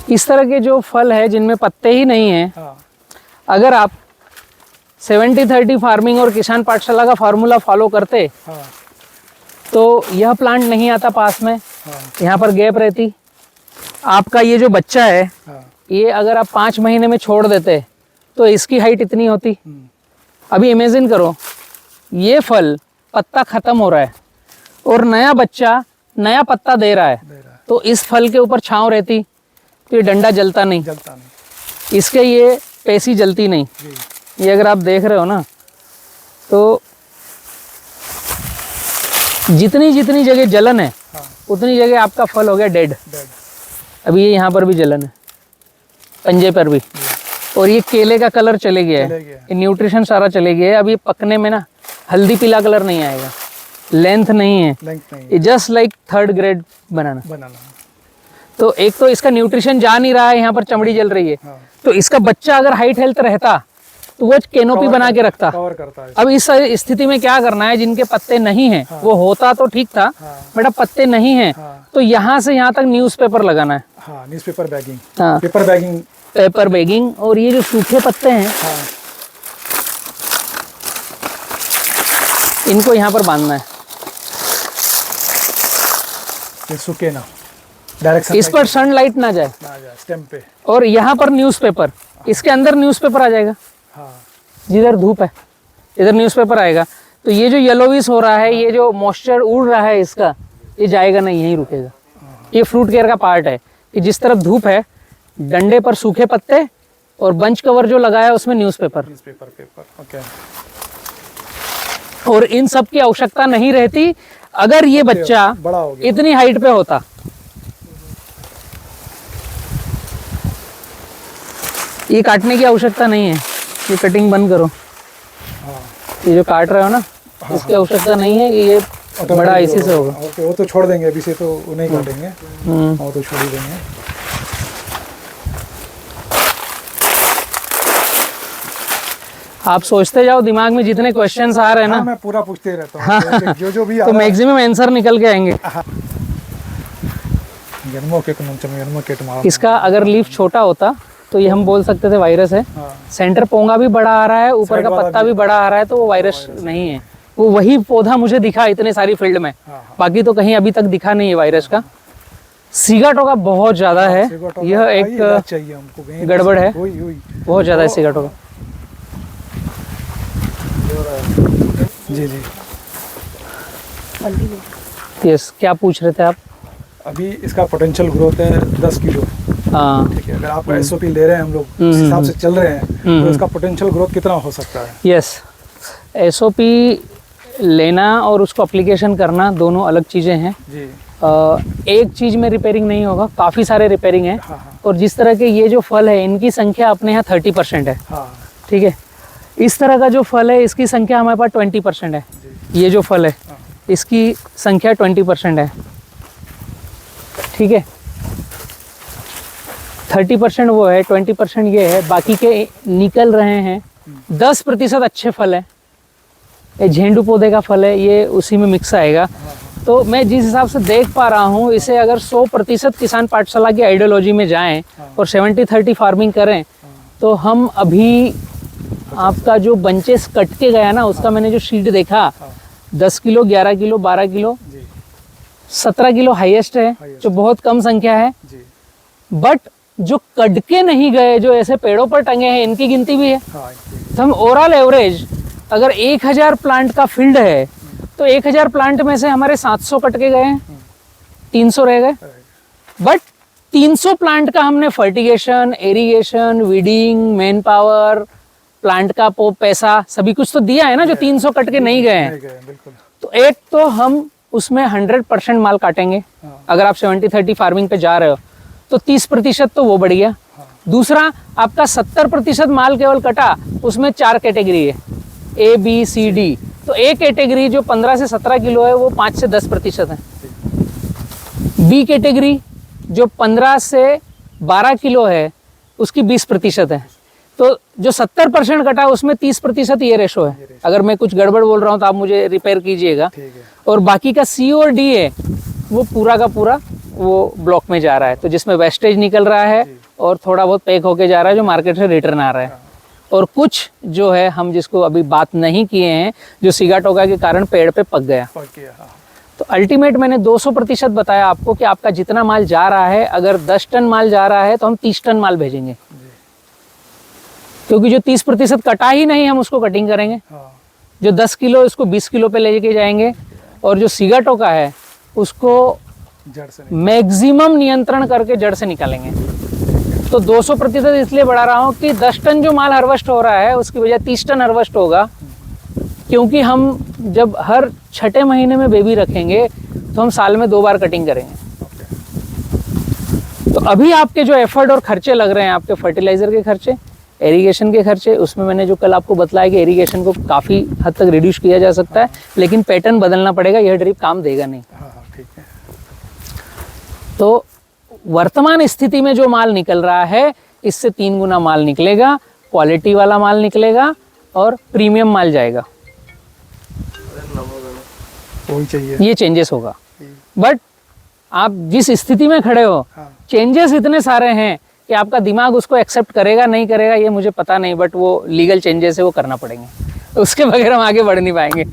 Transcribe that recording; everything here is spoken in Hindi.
इस तरह के जो फल है जिनमें पत्ते ही नहीं है, हाँ, अगर आप 70-30 फार्मिंग और किसान पाठशाला का फार्मूला फॉलो करते हाँ, तो यह प्लांट नहीं आता पास में, हाँ, यहाँ पर गैप रहती। आपका ये जो बच्चा है, हाँ, ये अगर आप 5 महीने में छोड़ देते तो इसकी हाइट इतनी होती। हम्म, अभी इमेजिन करो, ये फल पत्ता खत्म हो रहा है और नया बच्चा नया पत्ता दे रहा है, दे रहा है, तो इस फल के ऊपर छांव रहती तो ये डंडा जलता नहीं, जलता नहीं। इसके ये पेशी जलती नहीं। जी, ये अगर आप देख रहे हो ना, तो जितनी जितनी जगह जलन है हाँ, उतनी जगह आपका फल हो गया डेड। डेड। अभी ये यहाँ पर भी जलन है, पंजे पर भी, और ये केले का कलर चले गया चले है, गया। ये न्यूट्रिशन सारा चले गया है। अब ये पकने में ना हल्दी पीला कलर नहीं आएगा, लेंथ नहीं है, लेंथ नहीं ये जस्ट लाइक 3rd ग्रेड बनाना। बनाना। तो एक तो इसका न्यूट्रिशन जा नहीं रहा है, यहाँ पर चमड़ी जल रही है, हाँ, तो इसका बच्चा अगर हाइट हेल्थ रहता तो वो कैनोपी बना के रखता। कवर करता है। अब इस स्थिति में क्या करना है, जिनके पत्ते नहीं हैं, हाँ, वो होता तो ठीक था, हाँ, बट अब पत्ते नहीं हैं, हाँ, तो यहाँ से यहाँ तक न्यूज़पेपर लगाना है। हाँ, न्यूज़पेपर बैगिंग, हाँ, पेपर बैगिंग। Paper bagging. और ये जो सूखे पत्ते हैं, हाँ, इनको यहाँ पर बांधना है, ये सूखे ना, डायरेक्ट इस पर सनलाइट ना जाए, ना आ जाए स्टेम पे। और यहाँ पर न्यूज़पेपर, इसके अंदर न्यूज़पेपर आ जाएगा, हाँ, जिधर धूप है इधर न्यूज़पेपर आएगा। तो ये जो येलोविश हो रहा है, ये जो मॉइस्चर उड़ रहा है इसका, ये जाएगा नहीं, यहीं रुकेगा। ये फ्रूट केयर का पार्ट है कि जिस तरफ धूप है, डंडे पर सूखे पत्ते और बंच कवर जो लगाया उसमें न्यूज़पेपर, न्यूज़पेपर पेपर। ओके, और इन सब की आवश्यकता नहीं रहती अगर ये बच्चा बड़ा हो गया। इतनी हाइट पे होता। ये काटने की आवश्यकता नहीं है, ये कटिंग बंद करो। हाँ, ये जो काट रहे हो ना, इसकी आवश्यकता नहीं है कि ये बड़ा इसी से होगा। ओके, वो तो छोड़ देंगे अभी से, तो वो नहीं काटेंगे, हम्म। वो तो छोड़ ही देंगे। आप सोचते जाओ, दिमाग में जितने क्वेश्चंस आ रहे हैं हाँ, ना, मैं पूरा पूछते ही रहता हूँ, जो भी आ तो रहा है। मैक्सिमम आंसर निकल के आएंगे। इसका अगर लीफ छोटा होता तो ये हम बोल सकते थे वायरस है। हाँ, सेंटर पोंगा भी बड़ा आ रहा है, ऊपर साइड का वाला पत्ता भी भी बड़ा आ रहा है, तो वो वायरस नहीं है। वो वही पौधा मुझे दिखा इतने सारी फील्ड में, हाँ, बाकी तो कहीं अभी तक दिखा नहीं है वायरस का। सिगाटोका बहुत ज्यादा है, सिगाटोका यह का ही एक इलाज चाहिए हमको, कहीं गड़बड़ है, वही वही। बहुत ज्यादा है सिगाटोका। जी जी, यस, क्या पूछ रहे थे आप? अभी इसका पोटेंशियल ग्रोथ है 10 किलो। हाँ, ठीक है, अगर आप एसओपी ले रहे हैं, हम लोग इस हिसाब से चल रहे हैं, तो इसका पोटेंशियल ग्रोथ कितना हो सकता है? यस, एसओपी लेना और उसको एप्लीकेशन करना दोनों अलग चीज़ें हैं। जी, एक चीज़ में रिपेयरिंग नहीं होगा, काफ़ी सारे रिपेयरिंग है। हाँ, हाँ, और जिस तरह के ये जो फल है, इनकी संख्या अपने यहाँ 30% है, हाँ, ठीक है। इस तरह का जो फल है, इसकी संख्या हमारे पास 20% है। ये जो फल है, इसकी संख्या 20% है, ठीक है। 30% वो है, 20% ये है, बाकी के निकल रहे हैं। 10% अच्छे फल है, ये झेंडू पौधे का फल है, ये उसी में मिक्स आएगा। तो मैं जिस हिसाब से देख पा रहा हूँ, इसे अगर 100% किसान पाठशाला की आइडियोलॉजी में जाएं और 70-30 फार्मिंग करें, तो हम अभी आपका जो बंचेस कट के गया ना, उसका मैंने जो शीट देखा, 10 किलो, 11 किलो, 12 किलो, जी, 17 किलो हाईएस्ट है, जो बहुत कम संख्या है। जी, बट जो कट के नहीं गए, जो ऐसे पेड़ों पर टंगे हैं, इनकी गिनती भी है। हाँ, तो हम ओवरऑल एवरेज अगर 1000 प्लांट का फील्ड है, तो 1000 प्लांट में से हमारे 700 कट के गए हैं, 300 रह गए। बट 300 प्लांट का हमने fertigation, irrigation, weeding, man power, plant का पैसा, सभी कुछ तो दिया है ना, जो 300 कट के नहीं गए हैं। नहीं गए, बिल्कुल। तो एक तो हम उसमें 100% माल काटेंगे। हाँ, अगर आप 70-30 फार्मिंग पे जा रहे हो, तो 30% तो वो बढ़ गया। हाँ, दूसरा, आपका 70% माल केवल कटा, उसमें 4 कैटेगरी है, A, B, C, D। तो A कैटेगरी जो 15 से 17 किलो है, वो 5 से 10% है। B कैटेगरी जो 15 से 12 किलो है, उसकी 20% है। तो जो 70% कटा, उसमें 30% ये रेशो है। अगर मैं कुछ गड़बड़ बोल रहा हूँ तो आप मुझे रिपेयर कीजिएगा। ठीक है। और बाकी का C और D है, वो पूरा का पूरा वो ब्लॉक में जा रहा है, तो जिसमें वेस्टेज निकल रहा है और थोड़ा बहुत पैक होके जा रहा है जो मार्केट से रिटर्न आ रहा है, और कुछ जो है हम जिसको अभी बात नहीं किए हैं जो सिगाटोका के कारण पेड़ पे पक गया। तो अल्टीमेट मैंने 200% बताया आपको कि आपका जितना माल जा रहा है, अगर 10 टन माल जा रहा है तो हम 30 टन माल भेजेंगे, क्योंकि जो 30% कटा ही नहीं हम उसको कटिंग करेंगे। जो 10 किलो उसको 20 किलो पे लेके जाएंगे, और जो सिगाटोका है उसको जड़ से मैक्सिमम नियंत्रण करके जड़ से निकालेंगे। तो 200% इसलिए बढ़ा रहा हूँ कि 10 टन जो माल हार्वेस्ट हो रहा है उसकी वजह 30 टन हार्वेस्ट होगा, क्योंकि हम जब हर छठे महीने में बेबी रखेंगे तो हम साल में 2 बार कटिंग करेंगे। तो अभी आपके जो एफर्ट और खर्चे लग रहे हैं, आपके फर्टिलाइजर के खर्चे, एरीगेशन के खर्चे, उसमें मैंने जो कल आपको बताया कि एरीगेशन को काफ़ी हद तक रिड्यूस किया जा सकता है, लेकिन पैटर्न बदलना पड़ेगा, यह ड्रिप काम देगा नहीं। ठीक है। तो वर्तमान स्थिति में जो माल निकल रहा है इससे 3 गुना माल निकलेगा, क्वालिटी वाला माल निकलेगा और प्रीमियम माल जाएगा। वही चाहिए, ये चेंजेस होगा। बट आप जिस स्थिति में खड़े हो, चेंजेस इतने सारे हैं कि आपका दिमाग उसको एक्सेप्ट करेगा नहीं करेगा ये मुझे पता नहीं, बट वो लीगल चेंजेस है, वो करना पड़ेंगे, उसके बगैर हम आगे बढ़ नहीं पाएंगे।